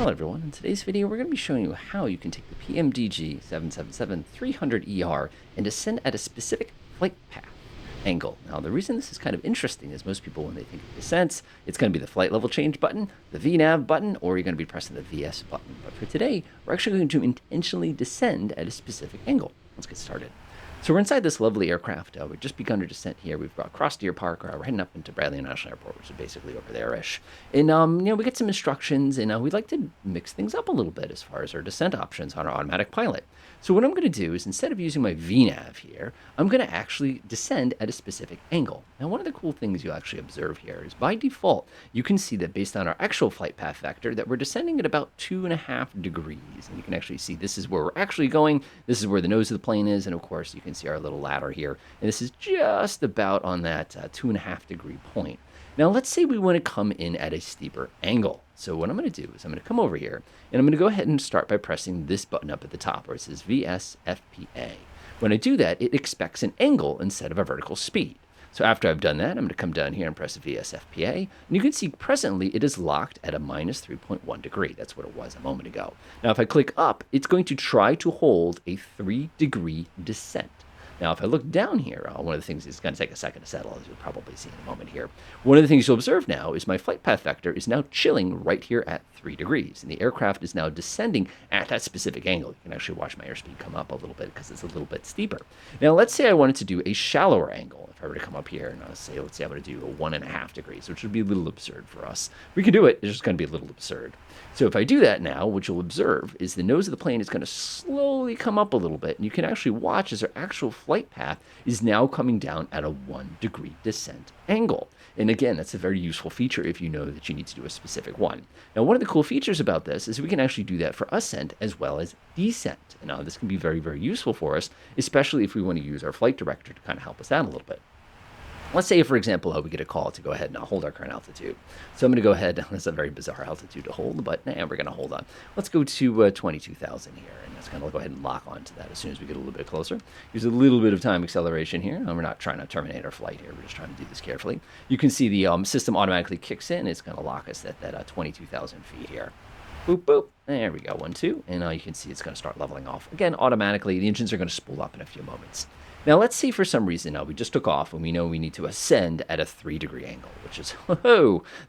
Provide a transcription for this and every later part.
Hello everyone, in today's video we're going to be showing you how you can take the PMDG 777-300ER and descend at a specific flight path angle. Now the reason this is kind of interesting is most people when they think of descents, it's going to be the flight level change button, the VNAV button, or you're going to be pressing the VS button. But for today, we're actually going to intentionally descend at a specific angle. Let's get started. So we're inside this lovely aircraft. We've just begun our descent here. We've crossed Deer Park. We're heading up into Bradley National Airport, which is basically over there-ish. And, we get some instructions, and we'd like to mix things up a little bit as far as our descent options on our automatic pilot. So what I'm going to do is instead of using my VNAV here, I'm going to actually descend at a specific angle. Now, one of the cool things you'll actually observe here is by default, you can see that based on our actual flight path vector, that we're descending at about 2.5 degrees. And you can actually see this is where we're actually going. This is where the nose of the plane is. And of course, you can see our little ladder here. And this is just about on that 2.5 degree point. Now, let's say we want to come in at a steeper angle. So what I'm going to do is I'm going to come over here, and I'm going to go ahead and start by pressing this button up at the top where it says VSFPA. When I do that, it expects an angle instead of a vertical speed. So after I've done that, I'm going to come down here and press VSFPA. And you can see presently it is locked at a minus 3.1 degree. That's what it was a moment ago. Now, if I click up, it's going to try to hold a 3-degree descent. Now, if I look down here, one of the things is going to take a second to settle, as you'll probably see in a moment here. One of the things you'll observe now is my flight path vector is now chilling right here at 3 degrees. And the aircraft is now descending at that specific angle. You can actually watch my airspeed come up a little bit because it's a little bit steeper. Now, let's say I wanted to do a shallower angle. If I were to come up here and let's say I'm going to do a 1.5 degrees, which would be a little absurd for us. We can do it. It's just going to be a little absurd. So if I do that now, what you'll observe is the nose of the plane is going to slowly come up a little bit. And you can actually watch as our actual flight path is now coming down at a 1 degree descent angle. And again, that's a very useful feature if you know that you need to do a specific one. Now, one of the cool features about this is we can actually do that for ascent as well as descent. And now this can be very, very useful for us, especially if we want to use our flight director to kind of help us out a little bit. Let's say, for example, we get a call to go ahead and hold our current altitude. So I'm going to go ahead. That's a very bizarre altitude to hold, but we're going to hold on. Let's go to 22,000 here, and that's going to go ahead and lock onto that as soon as we get a little bit closer. Use a little bit of time acceleration here. We're not trying to terminate our flight here. We're just trying to do this carefully. You can see the system automatically kicks in. It's going to lock us at that 22,000 feet here. Boop, boop. There we go, 1, 2. And now you can see it's going to start leveling off. Again, automatically, the engines are going to spool up in a few moments. Now, let's say for some reason, we just took off and we know we need to ascend at a 3-degree angle, which is,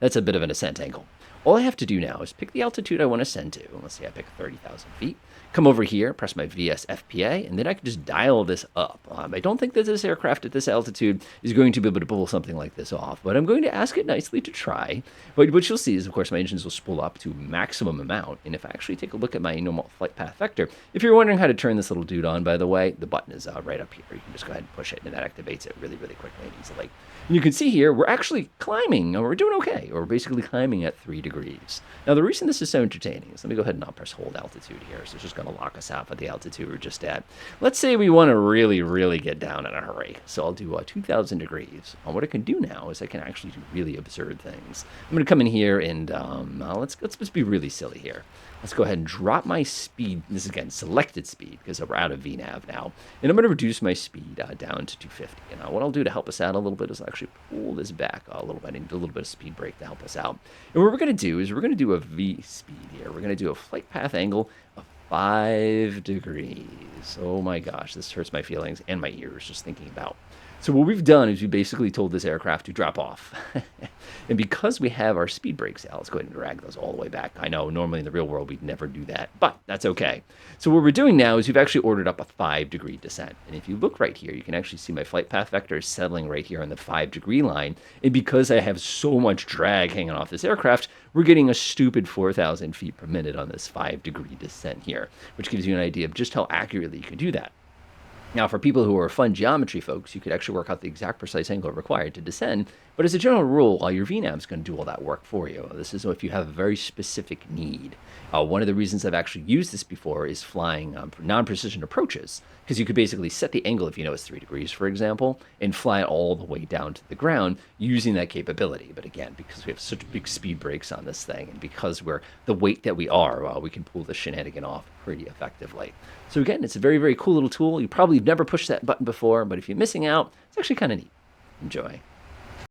that's a bit of an ascent angle. All I have to do now is pick the altitude I want to ascend to. Let's say I pick 30,000 feet. Come over here, press my VSFPA, and then I can just dial this up. I don't think that this aircraft at this altitude is going to be able to pull something like this off, but I'm going to ask it nicely to try. But what you'll see is, of course, my engines will spool up to maximum amount. And if I actually take a look at my normal flight path vector, if you're wondering how to turn this little dude on, by the way, the button is right up here. You can just go ahead and push it, and that activates it really, really quickly and easily. And you can see here, we're actually climbing, and we're doing okay. We're basically climbing at 3 degrees. Now, the reason this is so entertaining is, let me go ahead and not press hold altitude here. So it's just going to lock us out at the altitude we're just at. Let's say we want to really, really get down in a hurry. So I'll do 2,000 degrees. What I can do now is I can actually do really absurd things. I'm going to come in here and let's just be really silly here. Let's go ahead and drop my speed. This is, again, selected speed because we're out of VNAV now. And I'm going to reduce my speed down to 250. And what I'll do to help us out a little bit is I'll actually pull this back a little bit. I need a little bit of speed brake to help us out. And what we're going to do is we're going to do a V speed here. We're going to do a flight path angle of 5 degrees. Oh my gosh, this hurts my feelings and my ears just thinking about. So what we've done is we basically told this aircraft to drop off. And because we have our speed brakes out, let's go ahead and drag those all the way back. I know normally in the real world we'd never do that, but that's okay. So what we're doing now is we've actually ordered up a 5-degree descent. And if you look right here, you can actually see my flight path vector is settling right here on the 5-degree line. And because I have so much drag hanging off this aircraft, we're getting a stupid 4,000 feet per minute on this 5-degree descent here, which gives you an idea of just how accurately you can do that. Now, for people who are fun geometry folks, you could actually work out the exact precise angle required to descend. But as a general rule, your VNAV is going to do all that work for you. This is if you have a very specific need. One of the reasons I've actually used this before is flying non-precision approaches, because you could basically set the angle if you know it's 3 degrees, for example, and fly it all the way down to the ground using that capability. But again, because we have such big speed brakes on this thing, and because we're the weight that we are, we can pull the shenanigan off pretty effectively. So again, it's a very, very cool little tool. You probably have never pushed that button before, but if you're missing out, it's actually kind of neat. Enjoy.